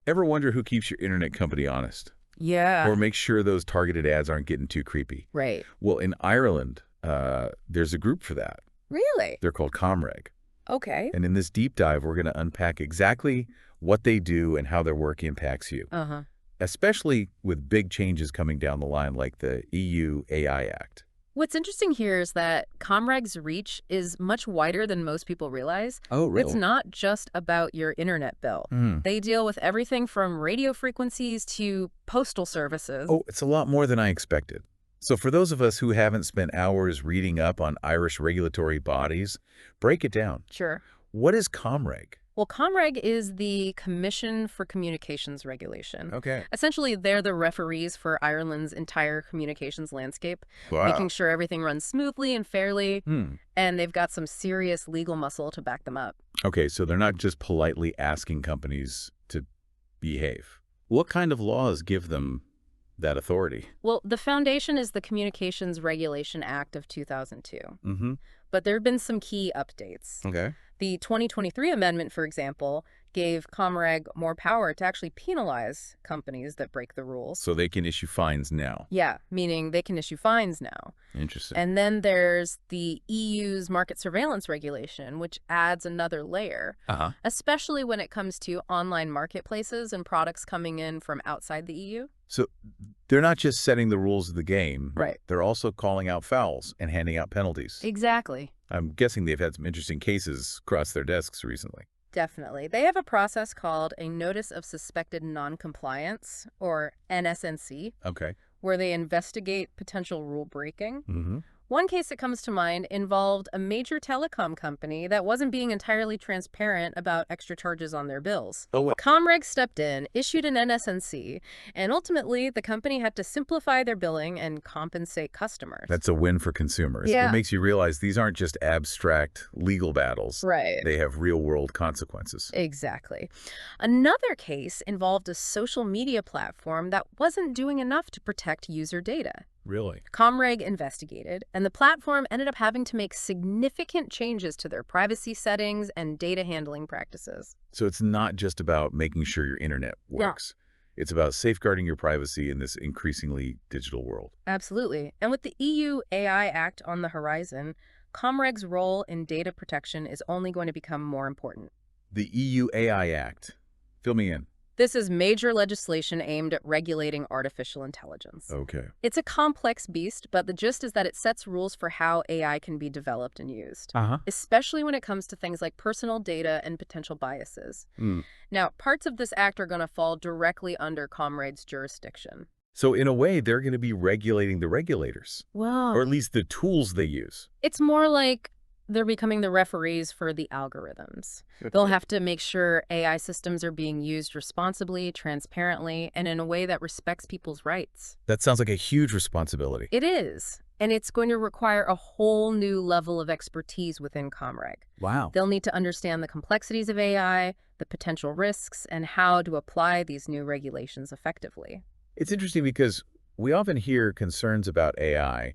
Ever wonder who keeps your internet company honest? Yeah. Or makes sure those targeted ads aren't getting too creepy? Right. Well, in Ireland, there's a group for that. Really? They're called ComReg. Okay. And in this deep dive, we're going to unpack exactly what they do and how their work impacts you, Uh-huh. especially with big changes coming down the line like the EU AI Act. What's interesting here is that ComReg's reach is much wider than most people realize. Oh, really? It's not just about your internet bill. They deal with everything from radio frequencies to postal services. Oh, it's a lot more than I expected. So for those of us who haven't spent hours reading up on Irish regulatory bodies, break it down. Sure. What is ComReg? Well, ComReg is the Commission for Communications Regulation. Okay. Essentially, they're the referees for Ireland's entire communications landscape, Wow. making sure everything runs smoothly and fairly, and they've got some serious legal muscle to back them up. Okay, so they're not just politely asking companies to behave. What kind of laws give them that authority? Well, the foundation is the Communications Regulation Act of 2002. But there have been some key updates. Okay. The 2023 amendment, for example, gave ComReg more power to actually penalize companies that break the rules. So they can issue fines now. Yeah, meaning they can issue fines now. Interesting. And then there's the EU's market surveillance regulation, which adds another layer, especially when it comes to online marketplaces and products coming in from outside the EU. So they're not just setting the rules of the game. Right. They're also calling out fouls and handing out penalties. Exactly. I'm guessing they've had some interesting cases cross their desks recently. Definitely. They have a process called a Notice of Suspected Noncompliance, or NSNC, Okay. where they investigate potential rule breaking. One case that comes to mind involved a major telecom company that wasn't being entirely transparent about extra charges on their bills. Oh, well. ComReg stepped in, issued an NSNC, and ultimately the company had to simplify their billing and compensate customers. That's a win for consumers. Yeah. It makes you realize these aren't just abstract legal battles. Right. They have real-world consequences. Exactly. Another case involved a social media platform that wasn't doing enough to protect user data. Really? ComReg investigated, and the platform ended up having to make significant changes to their privacy settings and data handling practices. So it's not just about making sure your internet works. It's about safeguarding your privacy in this increasingly digital world. Absolutely. And with the EU AI Act on the horizon, ComReg's role in data protection is only going to become more important. The EU AI Act. Fill me in. This is major legislation aimed at regulating artificial intelligence. Okay. It's a complex beast, but the gist is that it sets rules for how AI can be developed and used, especially when it comes to things like personal data and potential biases. Now, parts of this act are going to fall directly under ComReg's jurisdiction. So in a way, they're going to be regulating the regulators, Well, or at least the tools they use. it's more like they're becoming the referees for the algorithms. They'll have to make sure AI systems are being used responsibly, transparently, and in a way that respects people's rights. That sounds like a huge responsibility. It is. And it's going to require a whole new level of expertise within ComReg. Wow. They'll need to understand the complexities of AI, the potential risks, and how to apply these new regulations effectively. It's interesting because we often hear concerns about AI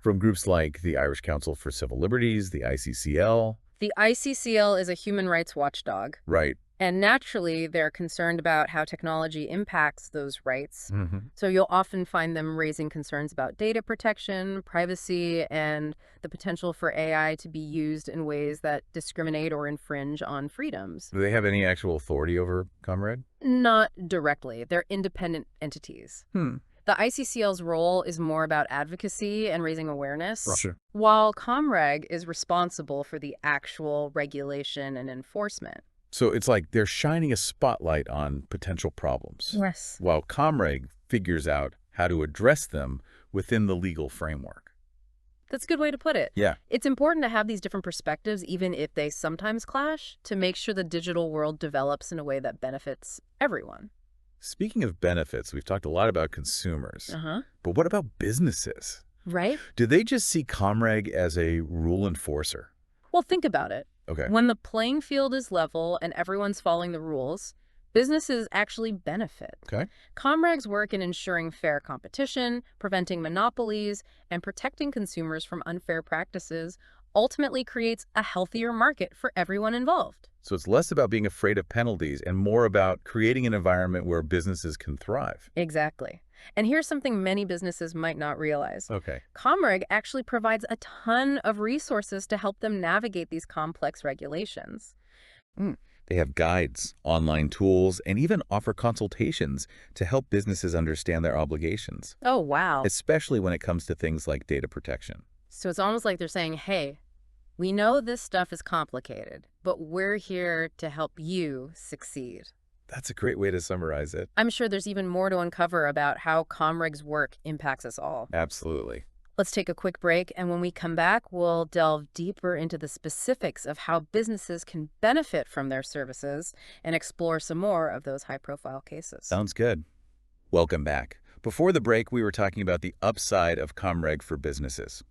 from groups like the Irish Council for Civil Liberties, the ICCL. The ICCL is a human rights watchdog. Right. And naturally, they're concerned about how technology impacts those rights. So you'll often find them raising concerns about data protection, privacy, and the potential for AI to be used in ways that discriminate or infringe on freedoms. Do they have any actual authority over ComReg? Not directly. They're independent entities. The ICCL's role is more about advocacy and raising awareness, while ComReg is responsible for the actual regulation and enforcement. So it's like they're shining a spotlight on potential problems, Yes. while ComReg figures out how to address them within the legal framework. That's a good way to put it. Yeah. It's important to have these different perspectives, even if they sometimes clash, to make sure the digital world develops in a way that benefits everyone. Speaking of benefits, we've talked a lot about consumers. But what about businesses? Right? Do they just see ComReg as a rule enforcer? Well, think about it. Okay. When the playing field is level and everyone's following the rules, businesses actually benefit. Okay. ComReg's work in ensuring fair competition, preventing monopolies, and protecting consumers from unfair practices ultimately creates a healthier market for everyone involved. So it's less about being afraid of penalties and more about creating an environment where businesses can thrive. Exactly. And here's something many businesses might not realize. Okay. ComReg actually provides a ton of resources to help them navigate these complex regulations. Hmm. They have guides, online tools, and even offer consultations to help businesses understand their obligations, Oh, wow. especially when it comes to things like data protection. So it's almost like they're saying, hey, we know this stuff is complicated, but we're here to help you succeed. That's a great way to summarize it. I'm sure there's even more to uncover about how ComReg's work impacts us all. Absolutely. Let's take a quick break, and when we come back, we'll delve deeper into the specifics of how businesses can benefit from their services and explore some more of those high-profile cases. Sounds good. Welcome back. Before the break, we were talking about the upside of ComReg for businesses.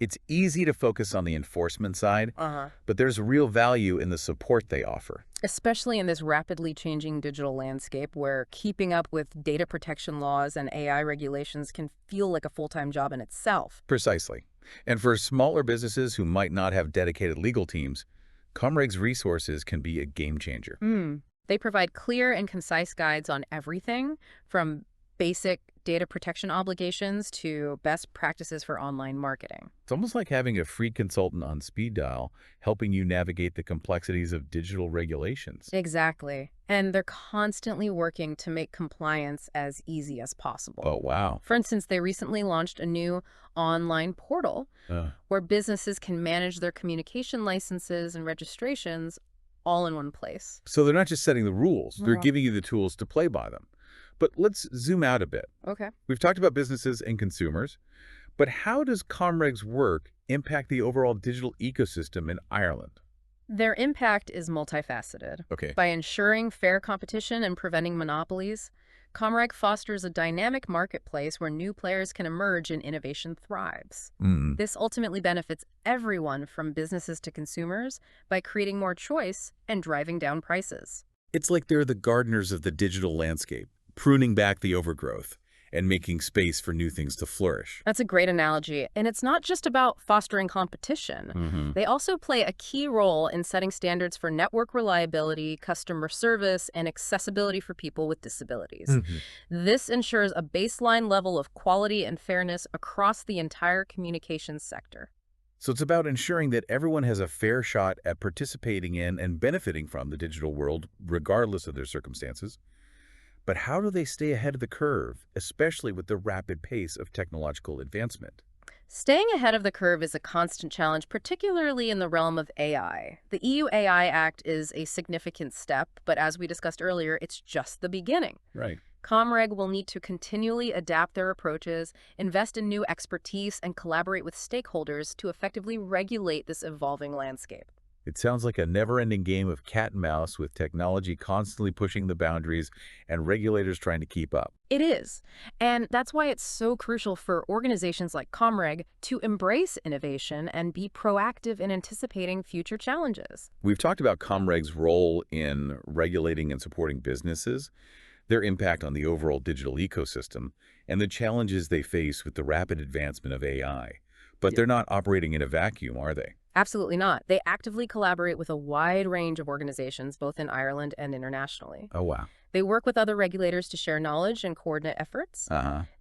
It's easy to focus on the enforcement side, Uh-huh. but there's real value in the support they offer. Especially in this rapidly changing digital landscape where keeping up with data protection laws and AI regulations can feel like a full-time job in itself. Precisely. And for smaller businesses who might not have dedicated legal teams, ComReg's resources can be a game changer. They provide clear and concise guides on everything from basic data protection obligations to best practices for online marketing. It's almost like having a free consultant on speed dial, helping you navigate the complexities of digital regulations. Exactly. And they're constantly working to make compliance as easy as possible. Oh, wow. For instance, they recently launched a new online portal where businesses can manage their communication licenses and registrations all in one place. So they're not just setting the rules, they're Uh-huh. giving you the tools to play by them. But let's zoom out a bit. Okay. We've talked about businesses and consumers, but how does ComReg's work impact the overall digital ecosystem in Ireland? Their impact is multifaceted. Okay. By ensuring fair competition and preventing monopolies, ComReg fosters a dynamic marketplace where new players can emerge and innovation thrives. Mm. This ultimately benefits everyone from businesses to consumers by creating more choice and driving down prices. It's like they're the gardeners of the digital landscape, pruning back the overgrowth and making space for new things to flourish. That's a great analogy. And it's not just about fostering competition. They also play a key role in setting standards for network reliability, customer service, and accessibility for people with disabilities. This ensures a baseline level of quality and fairness across the entire communications sector. So it's about ensuring that everyone has a fair shot at participating in and benefiting from the digital world, regardless of their circumstances. But how do they stay ahead of the curve, especially with the rapid pace of technological advancement? Staying ahead of the curve is a constant challenge, particularly in the realm of AI. The EU AI Act is a significant step, but as we discussed earlier, it's just the beginning. Right. ComReg will need to continually adapt their approaches, invest in new expertise, and collaborate with stakeholders to effectively regulate this evolving landscape. It sounds like a never-ending game of cat and mouse with technology constantly pushing the boundaries and regulators trying to keep up. It is. And that's why it's so crucial for organizations like ComReg to embrace innovation and be proactive in anticipating future challenges. We've talked about ComReg's role in regulating and supporting businesses, their impact on the overall digital ecosystem, and the challenges they face with the rapid advancement of AI. But they're not operating in a vacuum, are they? Absolutely not. They actively collaborate with a wide range of organizations, both in Ireland and internationally. Oh, wow. They work with other regulators to share knowledge and coordinate efforts.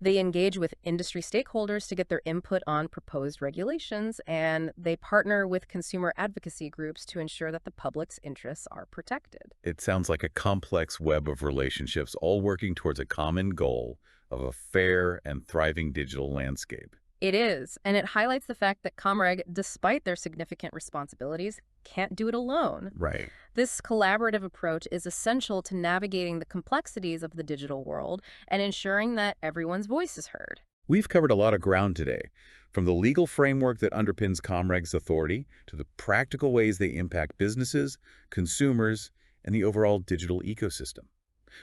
They engage with industry stakeholders to get their input on proposed regulations, and they partner with consumer advocacy groups to ensure that the public's interests are protected. It sounds like a complex web of relationships, all working towards a common goal of a fair and thriving digital landscape. It is, and it highlights the fact that ComReg, despite their significant responsibilities, can't do it alone. Right. This collaborative approach is essential to navigating the complexities of the digital world and ensuring that everyone's voice is heard. We've covered a lot of ground today, from the legal framework that underpins ComReg's authority to the practical ways they impact businesses, consumers, and the overall digital ecosystem.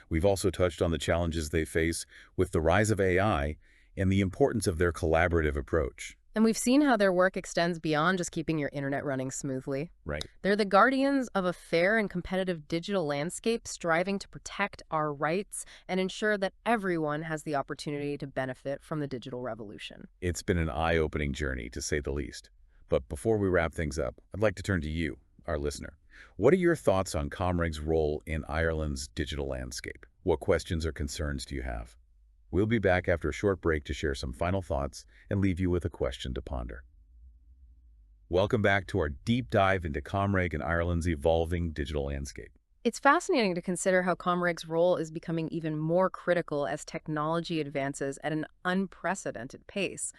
We've also touched on the challenges they face with the rise of AI and the importance of their collaborative approach. And we've seen how their work extends beyond just keeping your internet running smoothly. Right. They're the guardians of a fair and competitive digital landscape, striving to protect our rights and ensure that everyone has the opportunity to benefit from the digital revolution. It's been an eye-opening journey, to say the least. But before we wrap things up, I'd like to turn to you, our listener. What are your thoughts on ComReg's role in Ireland's digital landscape? What questions or concerns do you have? We'll be back after a short break to share some final thoughts and leave you with a question to ponder. Welcome back to our deep dive into ComReg and Ireland's evolving digital landscape. It's fascinating to consider how ComReg's role is becoming even more critical as technology advances at an unprecedented pace.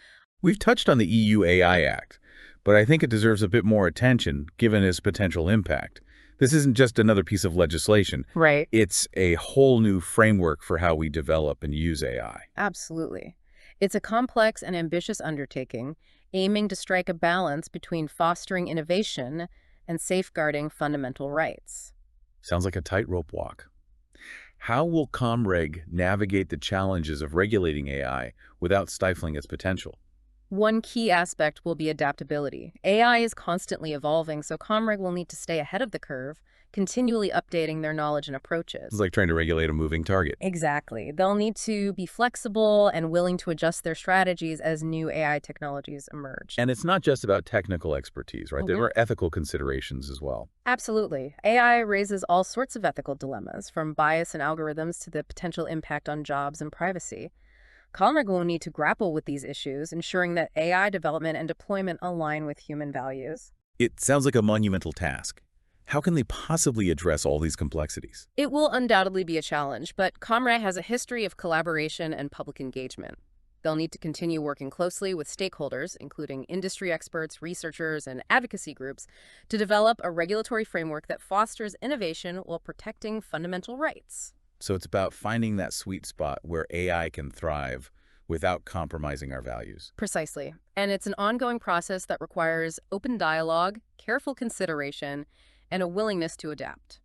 We've touched on the EU AI Act, but I think it deserves a bit more attention given its potential impact. This isn't just another piece of legislation. Right. It's a whole new framework for how we develop and use AI. Absolutely. It's a complex and ambitious undertaking, aiming to strike a balance between fostering innovation and safeguarding fundamental rights. Sounds like a tightrope walk. How will ComReg navigate the challenges of regulating AI without stifling its potential? One key aspect will be adaptability. AI is constantly evolving, so ComReg will need to stay ahead of the curve, continually updating their knowledge and It's approaches. like trying to regulate a moving target. Exactly. They'll need to be flexible and willing to adjust their strategies as new AI technologies emerge. And it's not just about technical expertise, right? There Mhm. are ethical considerations as well. Absolutely. AI raises all sorts of ethical dilemmas, from bias in algorithms to the potential impact on jobs and privacy. ComReg will need to grapple with these issues, ensuring that AI development and deployment align with human values. It sounds like a monumental task. How can they possibly address all these complexities? It will undoubtedly be a challenge, but ComReg has a history of collaboration and public engagement. They'll need to continue working closely with stakeholders, including industry experts, researchers, and advocacy groups, to develop a regulatory framework that fosters innovation while protecting fundamental rights. So it's about finding that sweet spot where AI can thrive without compromising our values. Precisely. And it's an ongoing process that requires open dialogue, careful consideration, and a willingness to adapt.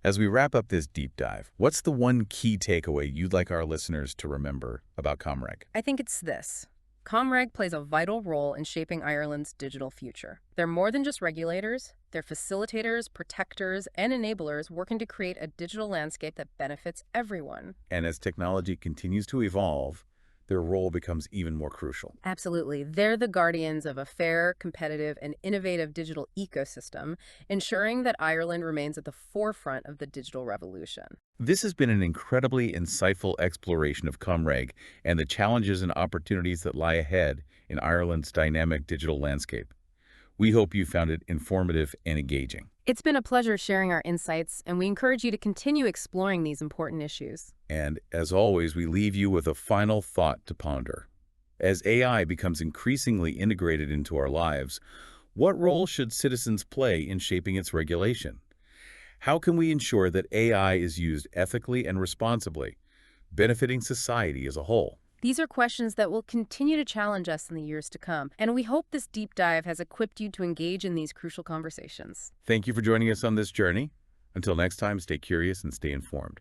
As we wrap up this deep dive, what's the one key takeaway you'd like our listeners to remember about ComReg? I think it's this. ComReg plays a vital role in shaping Ireland's digital future. They're more than just regulators, they're facilitators, protectors, and enablers working to create a digital landscape that benefits everyone. And as technology continues to evolve, their role becomes even more crucial. Absolutely. They're the guardians of a fair, competitive, and innovative digital ecosystem, ensuring that Ireland remains at the forefront of the digital revolution. This has been an incredibly insightful exploration of ComReg and the challenges and opportunities that lie ahead in Ireland's dynamic digital landscape. We hope you found it informative and engaging. It's been a pleasure sharing our insights, and we encourage you to continue exploring these important issues. And as always, we leave you with a final thought to ponder. As AI becomes increasingly integrated into our lives, what role should citizens play in shaping its regulation? How can we ensure that AI is used ethically and responsibly, benefiting society as a whole? These are questions that will continue to challenge us in the years to come, and we hope this deep dive has equipped you to engage in these crucial conversations. Thank you for joining us on this journey. Until next time, stay curious and stay informed.